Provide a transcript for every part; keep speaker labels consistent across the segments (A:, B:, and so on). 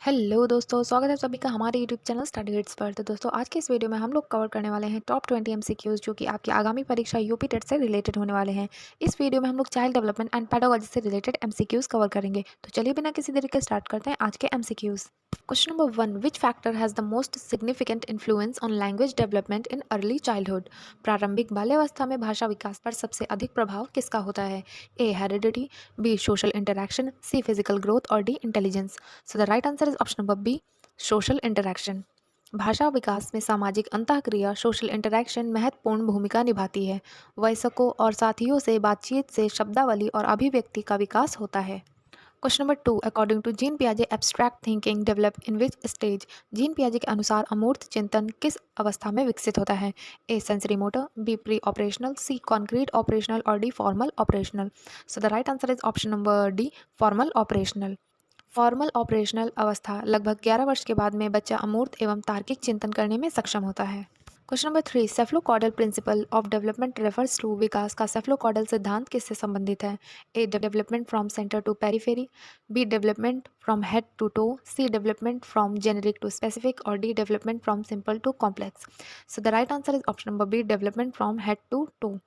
A: Hello दोस्तों, स्वागत है सभी का हमारे यूट्यूब चैनल स्टडी हिट्स पर। तो दोस्तों, आज के इस वीडियो में हम लोग कवर करने वाले हैं टॉप 20 एमसीक्यूज जो कि आपकी आगामी परीक्षा यूपी टेट से रिलेटेड होने वाले हैं। इस वीडियो में हम लोग चाइल्ड डेवलपमेंट एंड पेडागोजी से रिलेटेड एमसीक्यूज कवर करेंगे। तो चलिए बिना किसी देरी के स्टार्ट करते हैं आज के MCQs. Question number 1, which factor has the most significant influence on language development in early childhood? प्रारंभिक बाल्यावस्था में भाषा विकास पर सबसे अधिक प्रभाव किसका होता है? A heredity, B social interaction, C physical growth और D intelligence. So the right answer is option number B, social interaction. भाषा विकास में सामाजिक अंतःक्रिया सोशल इंटरैक्शन महत्वपूर्ण भूमिका निभाती है। वयस्कों और साथियों से बातचीत से शब्दावली और अभिव्यक्ति का विकास होता है। Question number 2, according to Jean पियाजे abstract thinking develop in which stage? Jean पियाजे के अनुसार अमूर्त चिंतन किस अवस्था में विकसित होता है? A sensory motor, B pre operational, C concrete operational और D formal operational. So the right answer is option number D, formal operational. Formal operational अवस्था लगभग 11 वर्ष के बाद में बच्चा अमूर्त एवं तार्किक चिंतन करने में सक्षम होता है। Question number 3, cephalocaudal principle of development refers to विकास का सेफ्लोकॉडल सिद्धांत किससे संबंधित है? A development from centre to periphery, B development from head to toe, C development from generic to specific और D development from simple to complex. So the right answer is option number B, development from head to toe.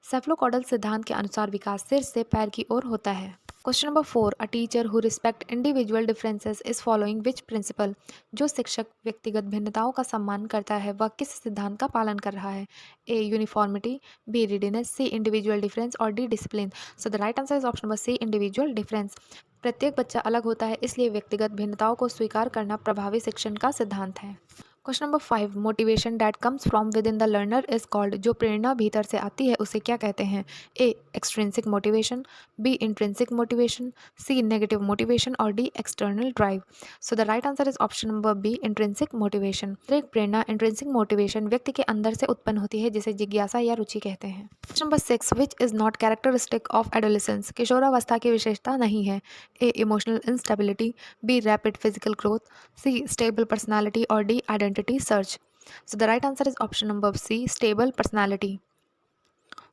A: Cephalocaudal सिद्धांत के अनुसार विकास सिर से पैर की ओर होता है। Question number 4, a teacher who respect individual differences is following which principle? जो शिक्षक व्यक्तिगत भिन्नताओं का सम्मान करता है वह किस सिद्धांत का पालन कर रहा है? A uniformity, B readiness, C individual difference और D discipline. So the right answer is option number C, individual difference. प्रत्येक बच्चा अलग होता है, इसलिए व्यक्तिगत भिन्नताओं को स्वीकार करना प्रभावी शिक्षण का सिद्धांत है। Question number 5, motivation that comes from with in the learner is called? जो प्रेरणा भीतर से आती है उसे क्या कहते हैं? A extrinsic motivation, B intrinsic motivation, C negative motivation और D external drive. So the right answer is option number B, intrinsic motivation. एक प्रेरणा इंट्रिंसिक मोटिवेशन व्यक्ति के अंदर से उत्पन्न होती है जिसे जिज्ञासा या रुचि कहते हैं। Question number 6, which is not characteristic of adolescence? किशोरावस्था की विशेषता नहीं है? A emotional instability, B rapid physical growth, C stable personality और D identity search. So the right answer is option number C, stable personality.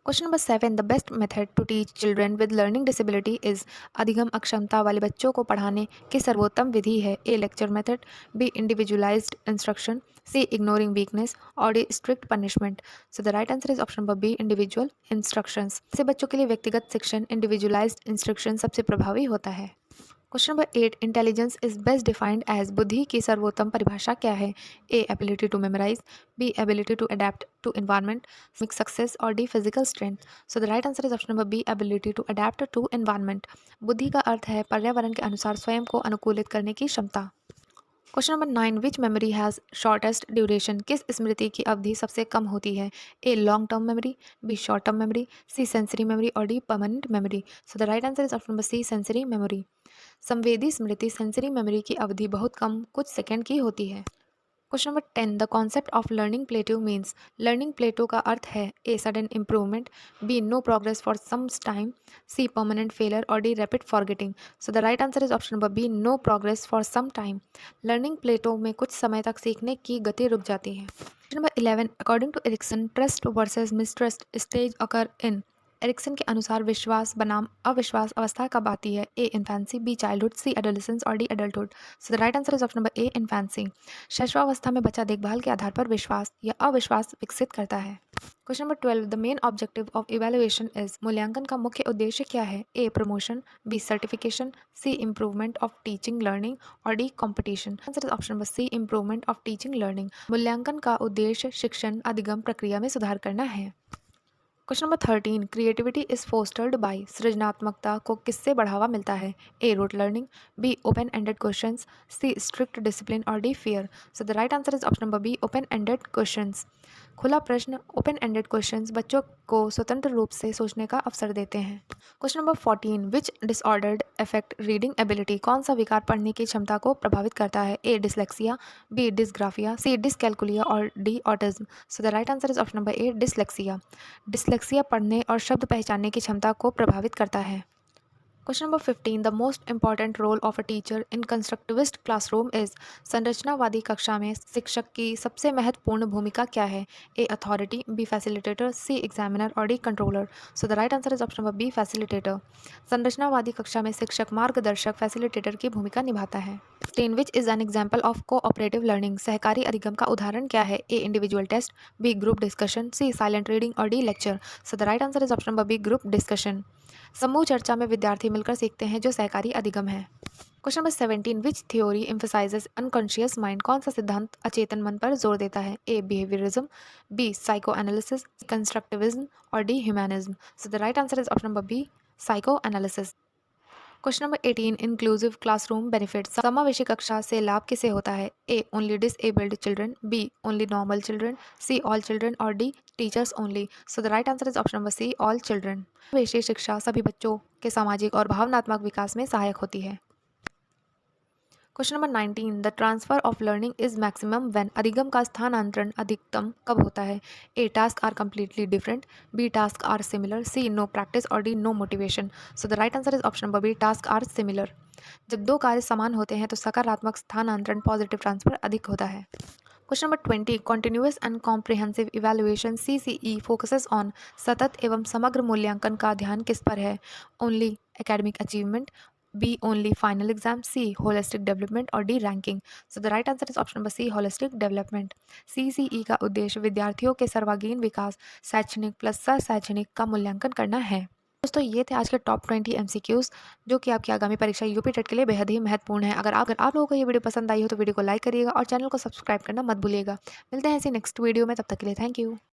A: Question number 7, the best method to teach children with learning disability is? अधिगम अक्षमता वाले बच्चों को पढ़ाने की सर्वोत्तम विधि है? A lecture method, B individualized instruction, C ignoring weakness और D strict punishment. So the right answer is option number B, individual instructions. ऐसे बच्चों के लिए व्यक्तिगत शिक्षण इंडिविजुअलाइज्ड इंस्ट्रक्शन सबसे प्रभावी होता है। Question number 8, intelligence is best defined as? बुद्धि की सर्वोत्तम परिभाषा क्या है? A ability to memorize, B ability to adapt to environment, mix success और D physical strength. So the right answer is option number B, ability to adapt to environment. बुद्धि का अर्थ है पर्यावरण के अनुसार स्वयं को अनुकूलित करने की क्षमता। Question number 9, which memory has shortest duration? किस स्मृति की अवधि सबसे कम होती है? A long term memory, B short term memory, C sensory memory और D permanent memory. So the right answer is option number C, sensory memory. संवेदी स्मृति सेंसरी मेमोरी की अवधि बहुत कम, कुछ सेकंड की होती है। Question number 10, the concept of learning plateau means? Learning plateau का अर्थ है A sudden improvement, B no progress for some time, C permanent failure और D rapid forgetting. So the right answer is option number B, no progress for some time. Learning plateau में कुछ समय तक सीखने की गति रुक जाती है। Question number 11, according to Erikson trust versus mistrust stage occur in? Erikson के अनुसार विश्वास बनाम अविश्वास अवस्था कब आती है? A infancy, B childhood, C adolescence और D adulthood. So the right answer is option number A, infancy. शैशवावस्था में बच्चा देखभाल के आधार पर विश्वास या अविश्वास विकसित करता है। Question number 12, the main objective of evaluation is? मूल्यांकन का मुख्य उद्देश्य क्या है? A promotion, B certification, C improvement of teaching learning और D competition. Answer is option number C, improvement of teaching learning. मूल्यांकन का उद्देश्य शिक्षण अधिगम प्रक्रिया में सुधार करना है। Question number 13, creativity is fostered by? सृजनात्मकता को किससे बढ़ावा मिलता है? A rote learning, B open ended questions, C strict discipline और D fear. So the right answer is option number B, open ended questions. खुला प्रश्न ओपन एंडेड क्वेश्चंस बच्चों को स्वतंत्र रूप से सोचने का अवसर देते हैं। क्वेश्चन नंबर 14, विच डिसऑर्डर्ड अफेक्ट रीडिंग एबिलिटी? कौन सा विकार पढ़ने की क्षमता को प्रभावित करता है? ए डिसलेक्सिया, बी डिसग्राफिया, सी डिसकैलकुलिया और D autism. So the right answer is option number A, dyslexia. Dyslexia पढ़ने और शब्द पहचानने की क्षमता को प्रभावित करता है। Question number 15 the most important role of a teacher in constructivist classroom is. संरचनावादी कक्षा में शिक्षक की सबसे महत्वपूर्ण भूमिका क्या है? A authority, B facilitator, C examiner और D controller. So the right answer is option number B facilitator. संरचनावादी कक्षा में शिक्षक मार्गदर्शक फैसिलिटेटर की भूमिका निभाता है। 16 which is an example of cooperative learning. सहकारी अधिगम का उदाहरण क्या है? A individual test, B group discussion, C silent reading और D lecture. So the right answer is option number B group discussion. समूह चर्चा में विद्यार्थी मिलकर सीखते हैं, जो सहकारी अधिगम है। Question number 17 which theory emphasizes unconscious mind. कौन सा सिद्धांत अचेतन मन पर जोर देता है? A behaviourism, B psycho analysis, constructivism और D humanism. So the right answer is option number B psycho analysis. Question number 18 inclusive classroom benefits. समावेशी कक्षा से लाभ किसे होता है? A only disabled children, B only normal children, C all children और D teachers only. So the right answer is option number C all children. समावेशी शिक्षा सभी बच्चों के सामाजिक और भावनात्मक विकास में सहायक होती है। Question number 19 the transfer of learning is maximum when. अधिगम का स्थानांतरण अधिकतम कब होता है? A task are completely different, B task are similar, C no practice और D no motivation. So the right answer is option number B task are similar. जब दो कार्य समान होते हैं तो सकारात्मक स्थानांतरण पॉजिटिव ट्रांसफर अधिक होता है। Question number 20 continuous and comprehensive evaluation CCE focuses on. सतत एवं समग्र मूल्यांकन का ध्यान किस पर है? Only academic achievement, B only final exam, C holistic development और D ranking. So the right answer is option number C holistic development. CCE का उद्देश्य विद्यार्थियों के सर्वांगीण विकास, शैक्षणिक प्लस शैक्षणिक का मूल्यांकन करना है। दोस्तों ये थे आज के टॉप 20 MCQs जो कि आपकी आगामी परीक्षा यूपी टेट के लिए बेहद ही महत्वपूर्ण है। अगर आप लोगों को ये वीडियो पसंद आई हो तो वीडियो को लाइक करिएगा और चैनल को सब्सक्राइब करना मत भूलिएगा। मिलते हैं ऐसी नेक्स्ट वीडियो में, तब तक के लिए थैंक यू।